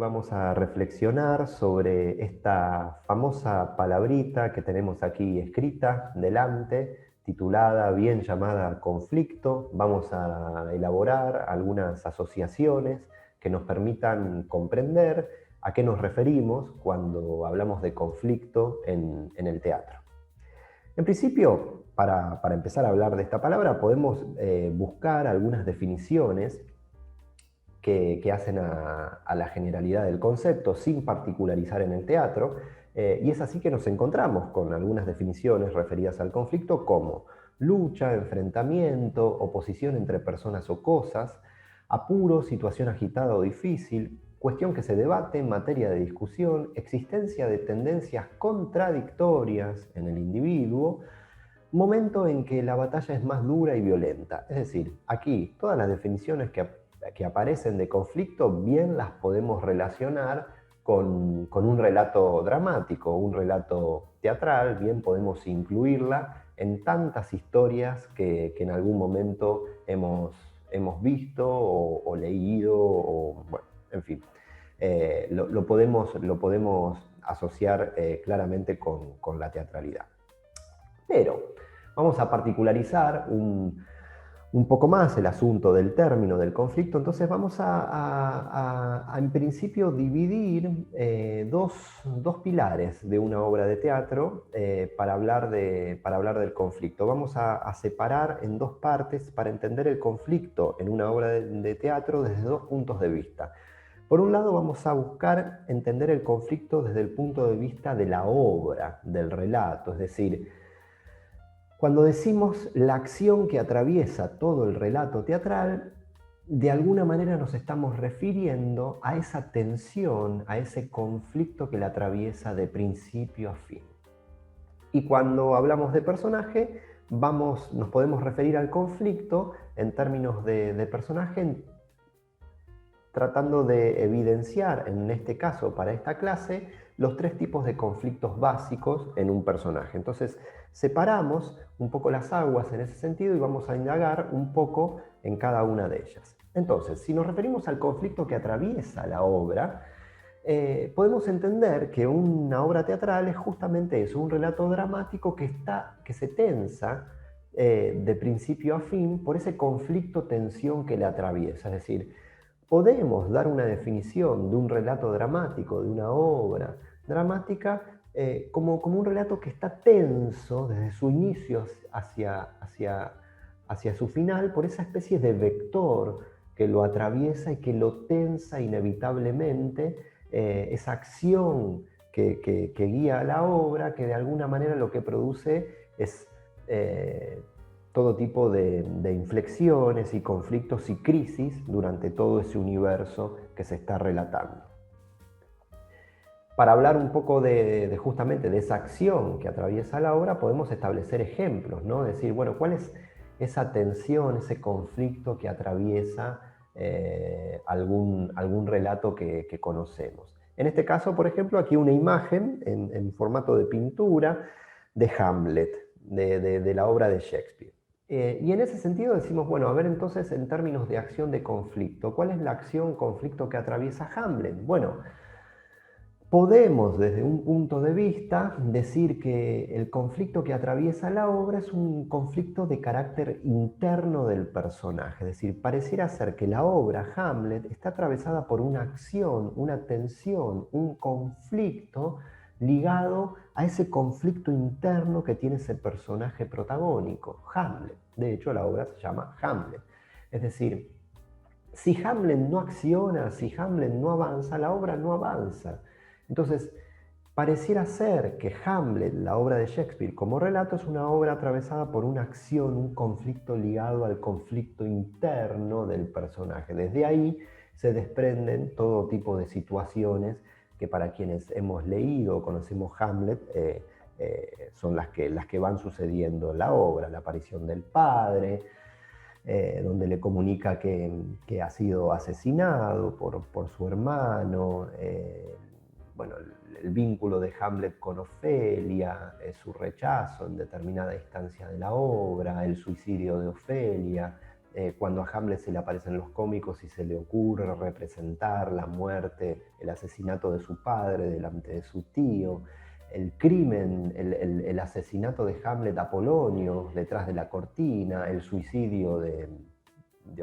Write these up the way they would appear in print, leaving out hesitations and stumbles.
vamos a reflexionar sobre esta famosa palabrita que tenemos aquí escrita delante, titulada, bien llamada conflicto. Vamos a elaborar algunas asociaciones que nos permitan comprender a qué nos referimos cuando hablamos de conflicto en el teatro. En principio, para empezar a hablar de esta palabra, podemos buscar algunas definiciones que hacen a la generalidad del concepto sin particularizar en el teatro, y es así que nos encontramos con algunas definiciones referidas al conflicto como lucha, enfrentamiento, oposición entre personas o cosas, apuro, situación agitada o difícil, cuestión que se debate, materia de discusión, existencia de tendencias contradictorias en el individuo, momento en que la batalla es más dura y violenta. Es decir, aquí todas las definiciones que aparecen de conflicto bien las podemos relacionar con un relato dramático, un relato teatral, bien podemos incluirla en tantas historias que en algún momento hemos visto o leído, o bueno, en fin. Lo podemos asociar claramente con la teatralidad. Pero vamos a particularizar un poco más el asunto del término del conflicto. Entonces vamos en principio dividir dos pilares de una obra de teatro para hablar del conflicto. Vamos a separar en dos partes para entender el conflicto en una obra de teatro desde dos puntos de vista. Por un lado, vamos a buscar entender el conflicto desde el punto de vista de la obra, del relato, es decir, cuando decimos la acción que atraviesa todo el relato teatral, de alguna manera nos estamos refiriendo a esa tensión, a ese conflicto que la atraviesa de principio a fin. Y cuando hablamos de personaje, nos podemos referir al conflicto en términos de personaje, tratando de evidenciar, en este caso para esta clase, los tres tipos de conflictos básicos en un personaje. Entonces, separamos un poco las aguas en ese sentido y vamos a indagar un poco en cada una de ellas. Entonces, si nos referimos al conflicto que atraviesa la obra, podemos entender que una obra teatral es justamente eso, un relato dramático que se tensa de principio a fin por ese conflicto-tensión que le atraviesa. Es decir, podemos dar una definición de un relato dramático, de una obra dramática, como un relato que está tenso desde su inicio hacia su final por esa especie de vector que lo atraviesa y que lo tensa inevitablemente, esa acción que guía a la obra, que de alguna manera lo que produce es todo tipo de inflexiones y conflictos y crisis durante todo ese universo que se está relatando. Para hablar un poco justamente de esa acción que atraviesa la obra, podemos establecer ejemplos, ¿no? Decir, bueno, ¿cuál es esa tensión, ese conflicto que atraviesa algún relato que conocemos? En este caso, por ejemplo, aquí una imagen en formato de pintura de Hamlet, de la obra de Shakespeare. Y en ese sentido decimos, bueno, a ver entonces en términos de acción de conflicto, ¿cuál es la acción conflicto que atraviesa Hamlet? Bueno, podemos desde un punto de vista decir que el conflicto que atraviesa la obra es un conflicto de carácter interno del personaje, es decir, pareciera ser que la obra Hamlet está atravesada por una acción, una tensión, un conflicto ligado a ese conflicto interno que tiene ese personaje protagónico, Hamlet. De hecho, la obra se llama Hamlet. Es decir, si Hamlet no acciona, si Hamlet no avanza, la obra no avanza. Entonces, pareciera ser que Hamlet, la obra de Shakespeare, como relato, es una obra atravesada por una acción, un conflicto ligado al conflicto interno del personaje. Desde ahí se desprenden todo tipo de situaciones que para quienes hemos leído o conocemos Hamlet son las que van sucediendo en la obra, la aparición del padre, donde le comunica que ha sido asesinado por su hermano, bueno, el vínculo de Hamlet con Ofelia, su rechazo en determinada instancia de la obra, el suicidio de Ofelia, cuando a Hamlet se le aparecen los cómicos y se le ocurre representar la muerte, el asesinato de su padre delante de su tío, el crimen, el asesinato de Hamlet a Polonio detrás de la cortina, el suicidio de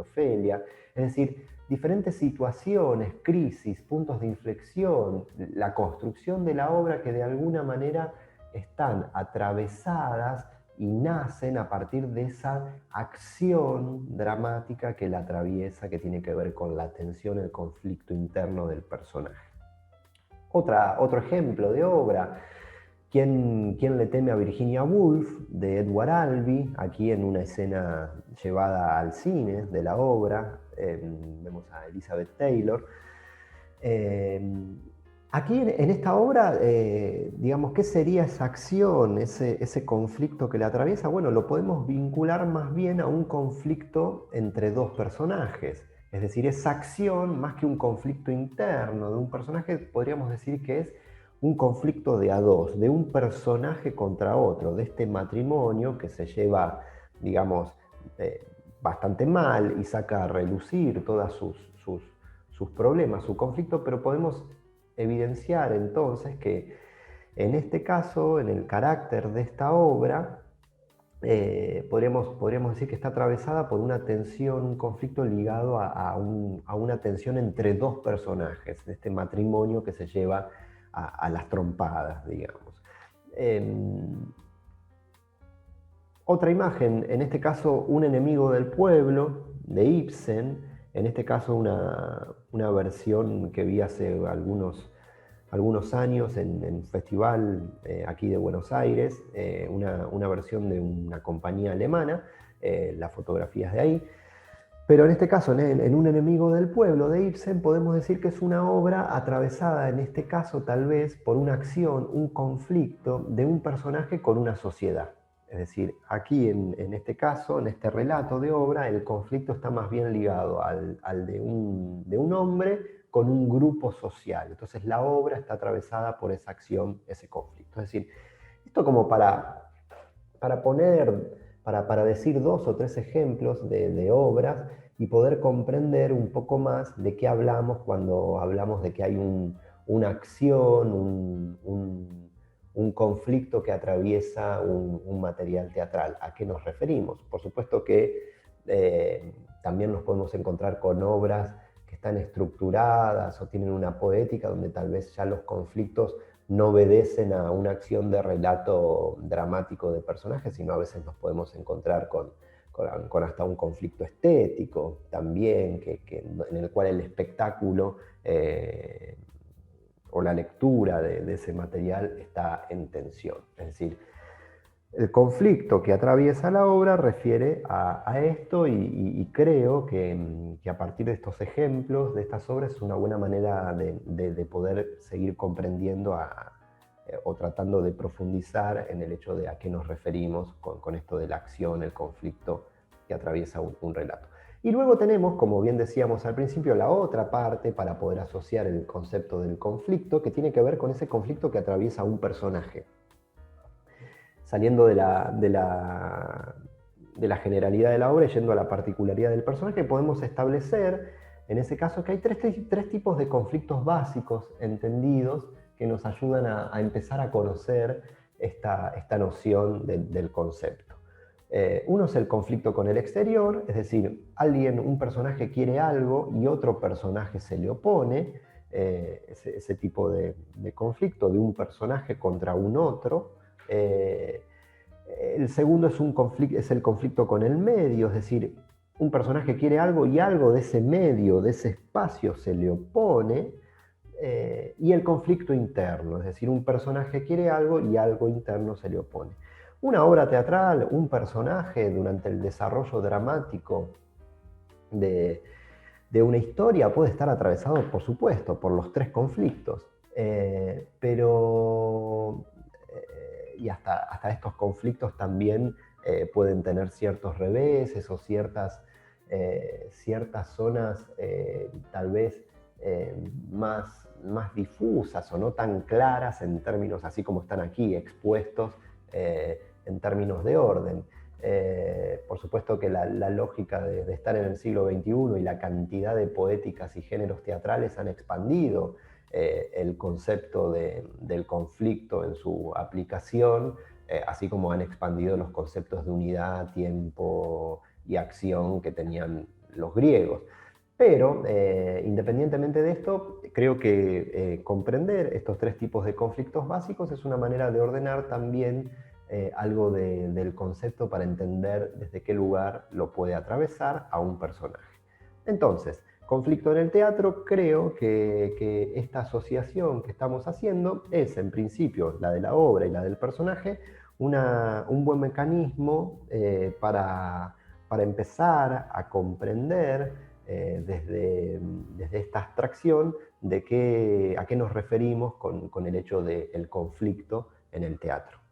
Ofelia, es decir, diferentes situaciones, crisis, puntos de inflexión, la construcción de la obra que de alguna manera están atravesadas y nacen a partir de esa acción dramática que la atraviesa, que tiene que ver con la tensión, el conflicto interno del personaje. Otro ejemplo de obra, ¿Quién le teme a Virginia Woolf?, de Edward Albee, aquí en una escena llevada al cine de la obra, vemos a Elizabeth Taylor. Aquí en esta obra, digamos, ¿qué sería esa acción, ese conflicto que la atraviesa? Bueno, lo podemos vincular más bien a un conflicto entre dos personajes. Es decir, esa acción, más que un conflicto interno de un personaje, podríamos decir que es un conflicto de a dos, de un personaje contra otro, de este matrimonio que se lleva, digamos, bastante mal y saca a relucir todos sus problemas, su conflicto, pero podemos evidenciar entonces que en este caso, en el carácter de esta obra, podríamos decir que está atravesada por una tensión, un conflicto ligado a una tensión entre dos personajes, de este matrimonio que se lleva a las trompadas, digamos. Otra imagen, en este caso Un enemigo del pueblo, de Ibsen, en este caso una versión que vi hace algunos años en un festival aquí de Buenos Aires, una versión de una compañía alemana, las fotografías de ahí. Pero en este caso, en Un enemigo del pueblo de Ibsen, podemos decir que es una obra atravesada, en este caso tal vez, por una acción, un conflicto de un personaje con una sociedad. Es decir, aquí en este caso, en este relato de obra, el conflicto está más bien ligado al de un hombre con un grupo social. Entonces la obra está atravesada por esa acción, ese conflicto. Es decir, esto como para poner, para decir dos o tres ejemplos de obras y poder comprender un poco más de qué hablamos cuando hablamos de que hay una acción, un conflicto que atraviesa un material teatral. ¿A qué nos referimos? Por supuesto que también nos podemos encontrar con obras que están estructuradas o tienen una poética donde tal vez ya los conflictos no obedecen a una acción de relato dramático de personajes, sino a veces nos podemos encontrar con hasta un conflicto estético también, en el cual el espectáculo o la lectura de ese material está en tensión. Es decir, el conflicto que atraviesa la obra refiere a esto y creo que a partir de estos ejemplos, de estas obras, es una buena manera de poder seguir comprendiendo o tratando de profundizar en el hecho de a qué nos referimos con esto de la acción, el conflicto que atraviesa un relato. Y luego tenemos, como bien decíamos al principio, la otra parte para poder asociar el concepto del conflicto, que tiene que ver con ese conflicto que atraviesa un personaje. Saliendo de la generalidad de la obra y yendo a la particularidad del personaje, podemos establecer, en ese caso, que hay tres tipos de conflictos básicos entendidos que nos ayudan a empezar a conocer esta noción del concepto. Uno es el conflicto con el exterior, es decir, un personaje quiere algo y otro personaje se le opone, ese tipo de conflicto de un personaje contra un otro. El segundo es el conflicto con el medio, es decir, un personaje quiere algo y algo de ese medio, de ese espacio se le opone. Y el conflicto interno, es decir, un personaje quiere algo y algo interno se le opone. Una obra teatral, un personaje durante el desarrollo dramático de una historia puede estar atravesado, por supuesto, por los tres conflictos, y hasta estos conflictos también pueden tener ciertos reveses o ciertas zonas tal vez más difusas o no tan claras en términos, así como están aquí expuestos en términos de orden. Por supuesto que la lógica de estar en el siglo XXI y la cantidad de poéticas y géneros teatrales han expandido el concepto del conflicto en su aplicación, así como han expandido los conceptos de unidad, tiempo y acción que tenían los griegos. Pero, independientemente de esto, creo que comprender estos tres tipos de conflictos básicos es una manera de ordenar también algo del concepto para entender desde qué lugar lo puede atravesar a un personaje. Entonces, conflicto en el teatro, creo que esta asociación que estamos haciendo es, en principio, la de la obra y la del personaje, un buen mecanismo para empezar a comprender desde esta abstracción a qué nos referimos con el hecho del conflicto en el teatro.